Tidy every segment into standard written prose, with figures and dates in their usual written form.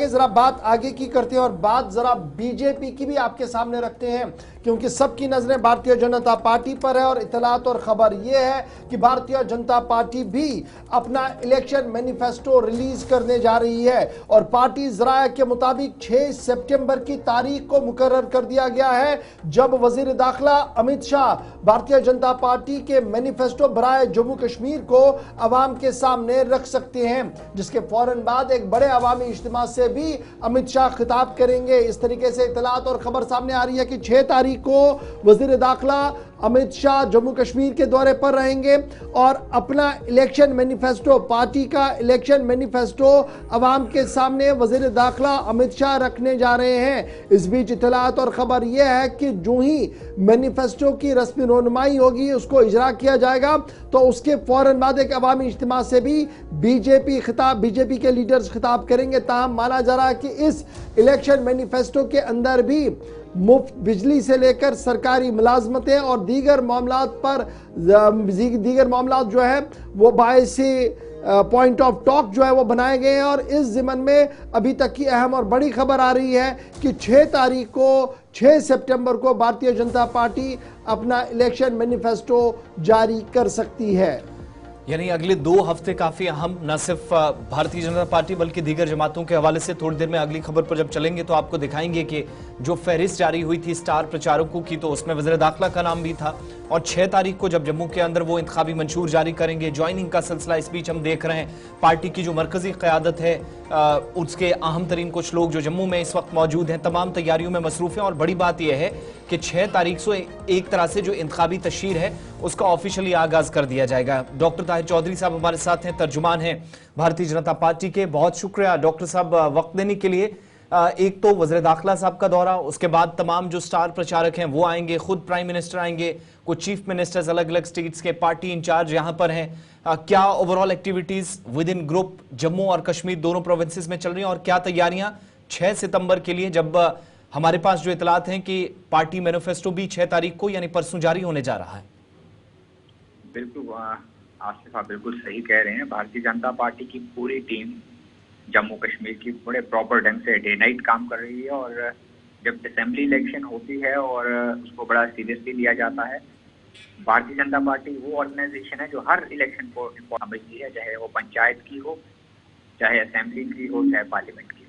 ज़रा बात आगे की करते हैं और बात ज़रा बीजेपी की भी आपके सामने रखते हैं, क्योंकि सबकी नज़रें भारतीय जनता पार्टी पर है और इत्तलात और ख़बर यह है कि भारतीय जनता पार्टी भी अपना इलेक्शन मैनिफेस्टो रिलीज करने जा रही है और पार्टी ज़राए के मुताबिक 6 सितंबर की तारीख को मुकर्रर कर दिया गया है, जब वज़ीर दाखिला अमित शाह भारतीय जनता पार्टी के मैनिफेस्टो बराए जम्मू कश्मीर को अवाम के सामने रख सकते हैं, जिसके फौरन बाद एक बड़े अवामी इज्तिमा से भी अमित शाह खिताब करेंगे। इस तरीके से इत्तलात और खबर सामने आ रही है कि 6 तारीख को वज़ीर दाखिला अमित शाह जम्मू कश्मीर के दौरे पर रहेंगे और अपना इलेक्शन मैनिफेस्टो, पार्टी का इलेक्शन मैनिफेस्टो अवाम के सामने वज़ीर दाखिला अमित शाह रखने जा रहे हैं। इस बीच इत्तलात और ख़बर यह है कि जो ही मैनिफेस्टो की रस्मी रोनुमाई होगी, उसको इजरा किया जाएगा, तो उसके फौरन बाद एक अवामी इज्तिमा से भी बीजेपी के लीडर्स खिताब करेंगे। ताहम माना जा रहा है कि इस इलेक्शन मैनिफेस्टो के अंदर भी मुफ्त बिजली से लेकर सरकारी मुलाजमतें और दीगर मामलात जो है वो बायसी पॉइंट ऑफ टॉक जो है वो बनाए गए हैं। और इस ज़िमन में अभी तक की अहम और बड़ी खबर आ रही है कि 6 सितंबर को भारतीय जनता पार्टी अपना इलेक्शन मैनिफेस्टो जारी कर सकती है। यानी अगले 2 हफ्ते काफी अहम, न सिर्फ भारतीय जनता पार्टी बल्कि दीगर जमातों के हवाले से। थोड़ी देर में अगली खबर पर जब चलेंगे तो आपको दिखाएंगे कि जो फहरिस्त जारी हुई थी स्टार प्रचारकों की, तो उसमें वज़ीर दाखिला का नाम भी था। और 6 तारीख को जब जम्मू के अंदर वो इंतखाबी मंशूर जारी करेंगे, ज्वाइनिंग का सिलसिला इस बीच हम देख रहे हैं। पार्टी की जो मरकजी क़यादत है, उसके अहम तरीन कुछ लोग जो जम्मू में इस वक्त मौजूद हैं, तमाम तैयारियों में मसरूफ़ हैं। और बड़ी बात यह है कि 6 तारीख से एक तरह से जो इंतखाबी तशहीर है उसका ऑफिशियली आगाज कर दिया जाएगा। डॉक्टर ताहिर चौधरी साहब हमारे साथ हैं, तर्जुमान हैं भारतीय जनता पार्टी के। बहुत शुक्रिया डॉक्टर साहब वक्त देने के लिए। एक तो वज़ीर दाखिला साहब का दौरा, उसके बाद तमाम जो स्टार प्रचारक हैं वो आएंगे, खुद प्राइम मिनिस्टर आएंगे, कुछ चीफ मिनिस्टर्स अलग अलग स्टेट्स के, पार्टी इंचार्ज यहाँ पर हैं। क्या overall activities with in group Jammu और कश्मीर दोनों प्रोविंसेस में चल रही हैं और क्या तैयारियां 6 सितंबर के लिए, जब हमारे पास जो इतलात हैं कि पार्टी मैनिफेस्टो भी 6 तारीख को यानी परसों जारी होने जा रहा है? बिल्कुल आसिफ, आप बिल्कुल सही कह रहे हैं। भारतीय जनता पार्टी की पूरी टीम जम्मू कश्मीर की बड़े प्रॉपर ढंग से डे नाइट काम कर रही है और जब असेंबली इलेक्शन होती है और उसको बड़ा सीरियसली लिया जाता है। भारतीय जनता पार्टी वो ऑर्गेनाइजेशन है जो हर इलेक्शन को इम्पोर्टेंट समझती है, चाहे वो पंचायत की हो, चाहे असेंबली की हो, चाहे पार्लियामेंट की हो।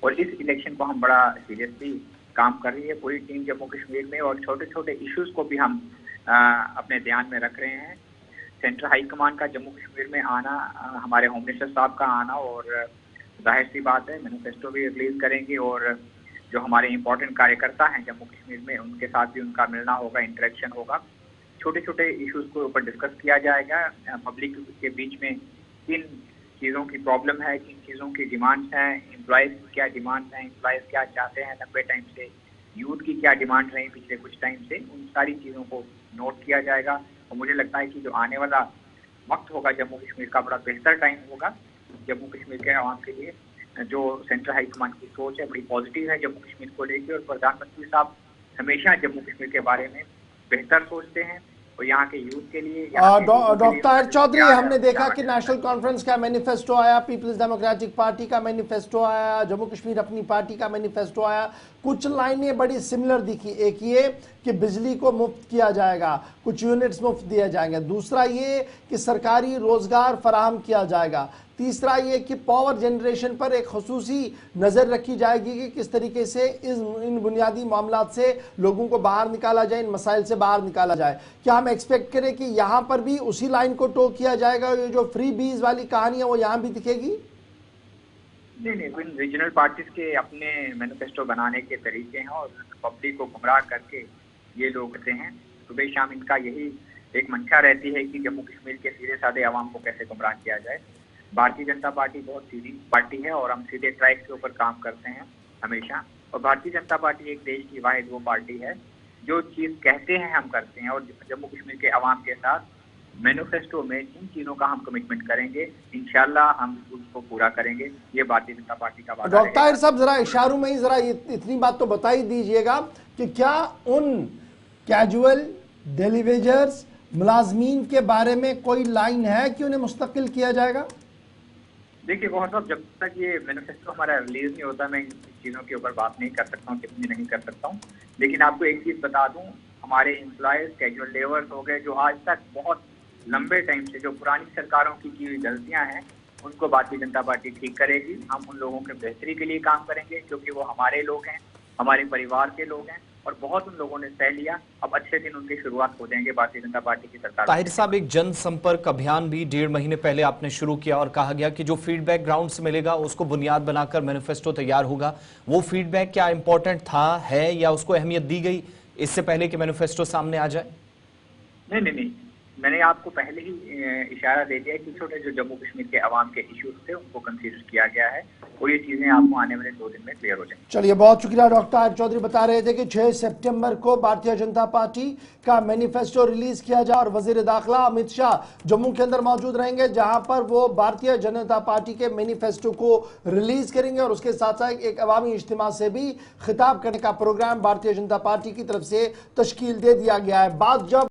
और इस इलेक्शन को हम बड़ा सीरियसली काम कर रही है पूरी टीम जम्मू कश्मीर में। और छोटे छोटे इश्यूज को भी हम अपने ध्यान में रख रहे हैं। सेंट्रल हाई कमान का जम्मू कश्मीर में आना, हमारे होम मिनिस्टर साहब का आना, और जाहिर सी बात है मैनिफेस्टो भी रिलीज करेंगे और जो हमारे इम्पोर्टेंट कार्यकर्ता हैं जम्मू कश्मीर में उनके साथ भी उनका मिलना होगा, इंटरेक्शन होगा। छोटे छोटे इश्यूज को ऊपर डिस्कस किया जाएगा। पब्लिक के बीच में किन चीज़ों की प्रॉब्लम है, किन चीज़ों की डिमांड्स हैं, एम्प्लॉयज़ की क्या डिमांड्स हैं, एम्प्लॉयज़ क्या चाहते हैं लंबे टाइम से, यूथ की क्या डिमांड रही पिछले कुछ टाइम से, उन सारी चीज़ों को नोट किया जाएगा। और मुझे लगता है कि जो आने वाला वक्त होगा जम्मू कश्मीर का बड़ा बेहतर टाइम होगा जम्मू कश्मीर के आवाम के लिए। जो सेंट्रल हाई कमान की सोच है बड़ी पॉजिटिव है जम्मू कश्मीर को लेकर, और प्रधानमंत्री साहब हमेशा जम्मू कश्मीर के बारे में बेहतर सोचते हैं और यहाँ के यूथ के लिए। डॉक्टर ताहिर चौधरी, हमने देखा कि नेशनल कॉन्फ्रेंस का मैनिफेस्टो आया, पीपल्स डेमोक्रेटिक पार्टी का मैनिफेस्टो आया, जम्मू कश्मीर अपनी पार्टी का मैनिफेस्टो आया। कुछ लाइनें बड़ी सिमिलर दिखी। एक ये कि बिजली को मुफ्त किया जाएगा, कुछ यूनिट्स मुफ्त दिए जाएंगे। दूसरा ये कि सरकारी रोजगार फराहम किया जाएगा। तीसरा ये कि पावर जनरेशन पर एक खुसूसी नज़र रखी जाएगी कि किस तरीके से इन बुनियादी मामलात से लोगों को बाहर निकाला जाए, इन मसाइल से बाहर निकाला जाए। क्या हम एक्सपेक्ट करें कि यहाँ पर भी उसी लाइन को टो किया जाएगा? ये जो फ्री बीज वाली कहानी है वो यहाँ भी दिखेगी? नहीं, रीजनल पार्टीज के अपने मैनिफेस्टो बनाने के तरीके हैं और पब्लिक को गुमराह करके ये लोग करते हैं। सुबह शाम इनका यही एक मंशा रहती है कि जम्मू कश्मीर के सीधे साधे आवाम को कैसे गुमराह किया जाए। भारतीय जनता पार्टी बहुत सीधी पार्टी है और हम सीधे ट्रैक के ऊपर काम करते हैं हमेशा। और भारतीय जनता पार्टी एक देश की वाहिद वो पार्टी है जो चीज़ कहते हैं हम करते हैं। और जम्मू कश्मीर के अवाम के साथ मैनिफेस्टो में जिन चीज़ों का हम कमिटमेंट करेंगे इंशाल्लाह हम उसको पूरा करेंगे। ये भारतीय जनता पार्टी का वादा है। डॉक्टर ताहिर साहब, जरा इशारों में ही जरा इतनी बात तो बता ही दीजिएगा कि क्या उन कैजुअल डेली वेजर्स मुलाजमीन के बारे में कोई लाइन है कि उन्हें मुस्तकिल किया जाएगा? देखिए गौहर साहब, जब तक ये मैनिफेस्टो हमारा रिलीज नहीं होता मैं इन चीज़ों के ऊपर बात नहीं कर सकता हूँ, टिप्पणी नहीं कर सकता हूँ। लेकिन आपको एक चीज़ बता दूँ, हमारे एम्प्लॉयज़, कैजुअल लेबर्स हो गए, जो आज तक बहुत लंबे टाइम से जो पुरानी सरकारों की हुई गलतियाँ हैं, उनको भारतीय जनता पार्टी ठीक करेगी। हम उन लोगों के बेहतरी के लिए काम करेंगे, क्योंकि वो हमारे लोग हैं, हमारे परिवार के लोग हैं, और बहुत उन लोगों ने सह लिया। अब अच्छे दिन उनकी शुरुआत हो जाएंगे भारतीय जनता पार्टी की सरकार। ताहिर साहब, एक जनसंपर्क अभियान भी 1.5 महीने पहले आपने शुरू किया और कहा गया कि जो फीडबैक ग्राउंड से मिलेगा उसको बुनियाद बनाकर मैनिफेस्टो तैयार होगा। वो फीडबैक क्या इंपॉर्टेंट था, है, या उसको अहमियत दी गई इससे पहले कि मैनिफेस्टो सामने आ जाए? नहीं, मैंने आपको पहले ही इशारा दे दिया कि छोटे जो जम्मू कश्मीर के अवाम के इश्यूज थे उनको कंसीडर किया गया है, और ये चीजें आपको आने वाले 2 दिन में क्लियर हो जाएंगी। चलिए, बहुत शुक्रिया। डॉक्टर आरिफ चौधरी बता रहे थे कि 6 सितंबर को भारतीय जनता पार्टी का मैनिफेस्टो रिलीज किया जाए और वजीर दाखिला अमित शाह जम्मू के अंदर मौजूद रहेंगे, जहां पर वो भारतीय जनता पार्टी के मैनिफेस्टो को रिलीज करेंगे और उसके साथ साथ एक अवामी इज्तिमा से भी खिताब करने का प्रोग्राम भारतीय जनता पार्टी की तरफ से तश्कील दे दिया गया है। बात जब